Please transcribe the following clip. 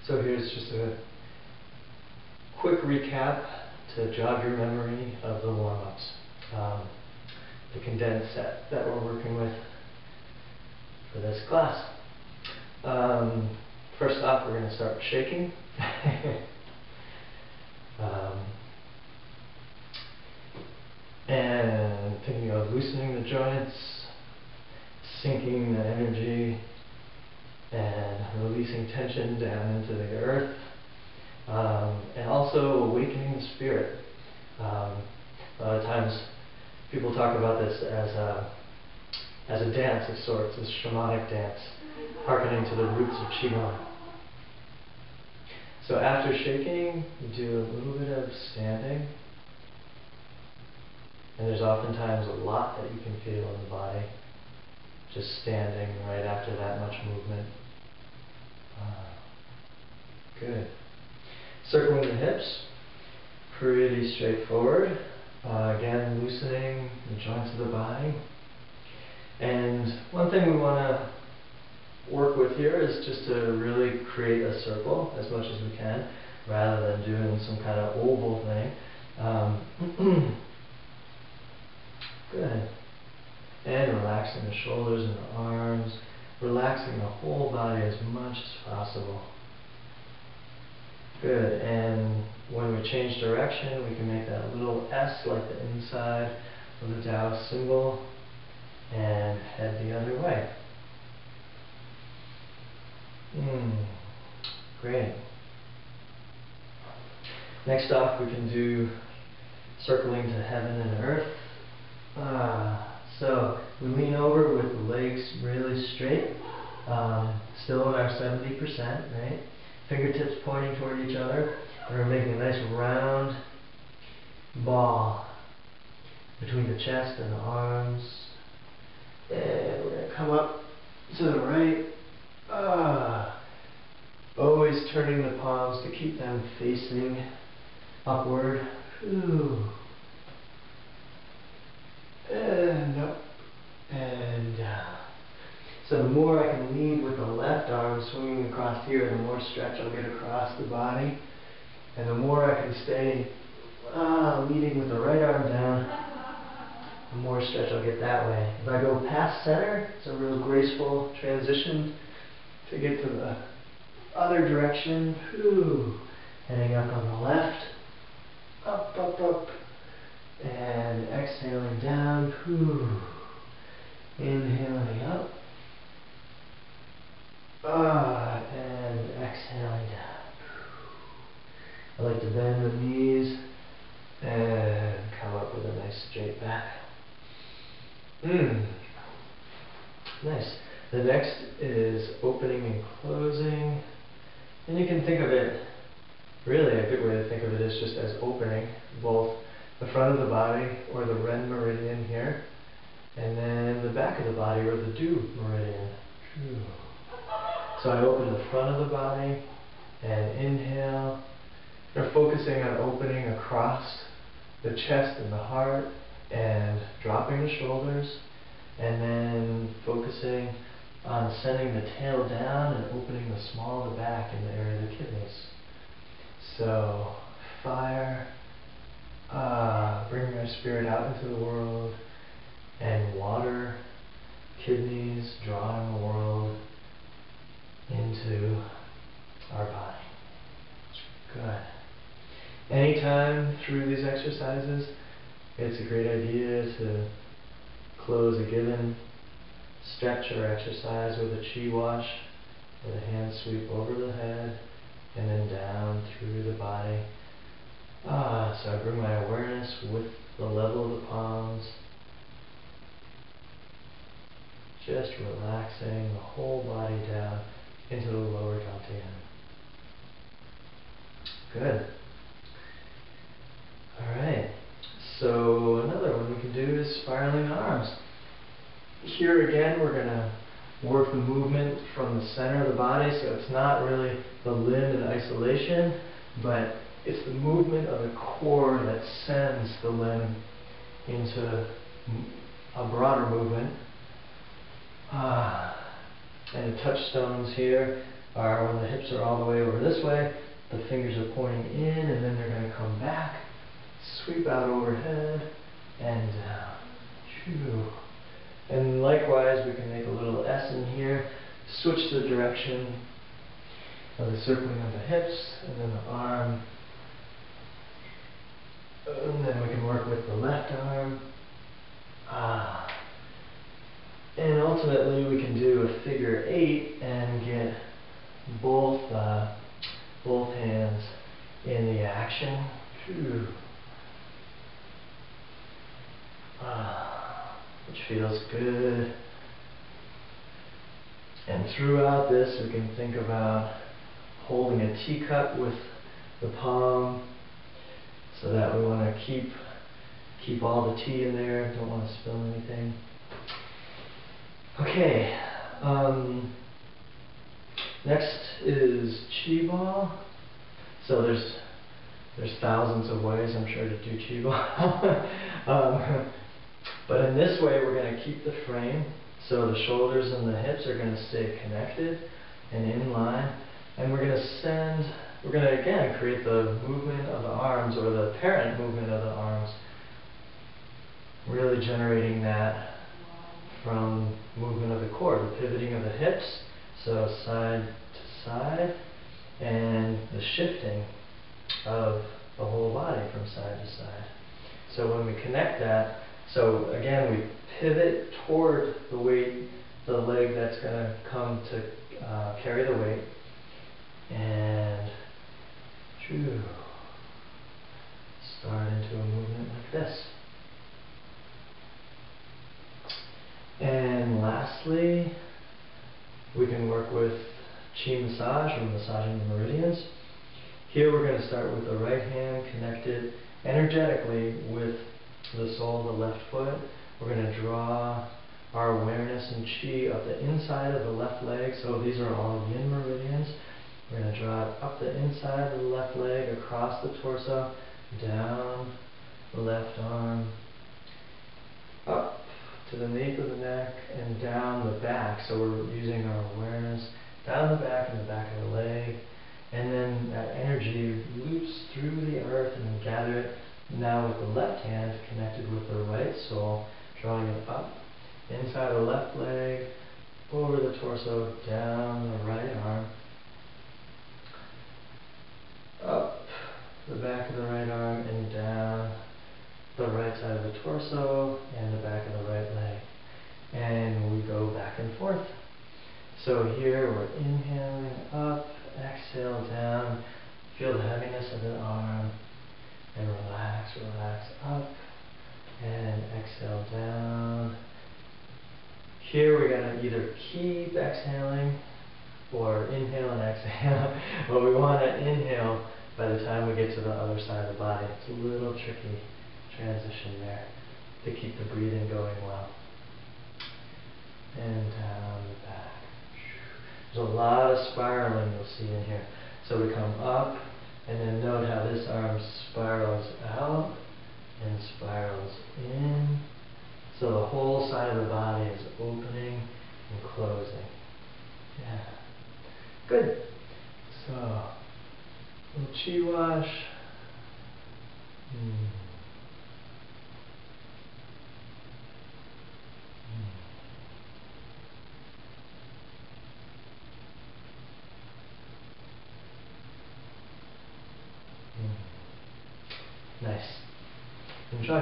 So here's just a quick recap to jog your memory of the warm-ups. The condensed set that we're working with for this class. First off, we're going to start shaking. And thinking of loosening the joints, sinking the energy, and releasing tension down into the earth, and also awakening the spirit. A lot of times people talk about this as a dance of sorts, a shamanic dance, hearkening to the roots of Qigong. So after shaking, you do a little bit of standing, and there's oftentimes a lot that you can feel in the body just standing right after that much movement. Good. Circling the hips, pretty straightforward. Again, loosening the joints of the body. And one thing we want to work with here is just to really create a circle as much as we can, rather than doing some kind of oval thing. Good. And relaxing the shoulders and the arms, relaxing the whole body as much as possible. Good. And when we change direction, we can make that little S like the inside of the Tao symbol and head the other way. Great. Next off, we can do circling to heaven and earth. So we lean over with the legs really straight, still in our 70%, right? Fingertips pointing toward each other. And we're making a nice round ball between the chest and the arms. And we're going to come up to the right. Always turning the palms to keep them facing upward. And up and down. So the more I can lead with the left arm swinging across here, the more stretch I'll get across the body. And the more I can stay leading with the right arm down, the more stretch I'll get that way. If I go past center, it's a real graceful transition to get to the other direction. Heading up on the left. Up, up, up. And exhaling down. Inhaling up. And exhaling down. I like to bend the knees and come up with a nice straight back. Nice. The next is opening and closing. And you can think of it, really a good way to think of it is just as opening both the front of the body, or the Ren meridian here, and then the back of the body, or the Du meridian. So I open the front of the body and inhale. We're focusing on opening across the chest and the heart and dropping the shoulders, and then focusing on sending the tail down and opening the small of the back in the area of the kidneys. So fire, bringing our spirit out into the world, and water, kidneys, drawing the world into our body. Good. Anytime through these exercises, it's a great idea to close a given stretch or exercise with a chi wash, where the hands sweep over the head and then down through the body. So I bring my awareness with the level of the palms, just relaxing the whole body down into the lower dantian. Good. Alright, so another one we can do is spiraling the arms. Here again, we're going to work the movement from the center of the body, so it's not really the limb in isolation, but it's the movement of the core that sends the limb into a broader movement. And the touchstones here are when the hips are all the way over this way, the fingers are pointing in, and then they're going to come back, sweep out overhead, and down. Choo. And likewise, we can make a little S in here, switch the direction of the circling of the hips, and then the arm. And then we can work with the left arm. And ultimately, we can do a figure 8 and get both hands in the action. Choo. Which feels good. And throughout this, we can think about holding a teacup with the palm, so that we want to keep all the tea in there. Don't want to spill anything. Okay. Next is Qi ball. So there's thousands of ways, I'm sure, to do Qi ball. But in this way, we're going to keep the frame, so the shoulders and the hips are going to stay connected and in line. And we're going to again create the movement of the arms, or the parent movement of the arms, really generating that from movement of the core, the pivoting of the hips, so side to side, and the shifting of the whole body from side to side. So when we connect that, so again, we pivot toward the weight, the leg that's going to come to carry the weight, and start into a movement like this. And lastly, we can work with Qi massage, or massaging the meridians. Here we're going to start with the right hand connected energetically with the sole of the left foot. We're going to draw our awareness and Qi up the inside of the left leg. So these are all yin meridians. We're going to draw it up the inside of the left leg, across the torso, down the left arm, up to the nape of the neck, and down the back. So we're using our awareness down the back and the back of the leg. And then that energy loops through the earth, and we gather it now with the left hand connected with the right sole, drawing it up inside the left leg, over the torso, down the right arm, up the back of the right arm, and down the right side of the torso and the back of the right leg. And we go back and forth. So here we're inhaling up, exhale down, feel the heaviness of the arm, and relax, relax up, and exhale down. Here we're going to either keep exhaling or inhale and exhale, but we want to inhale by the time we get to the other side of the body. It's a little tricky transition there to keep the breathing going well. And down the back. There's a lot of spiraling you'll see in here. So we come up, and then note how this arm spirals out and spirals in. So the whole side of the body is opening and closing. Yeah. Good. So, a little Qi wash. Nice. Enjoy.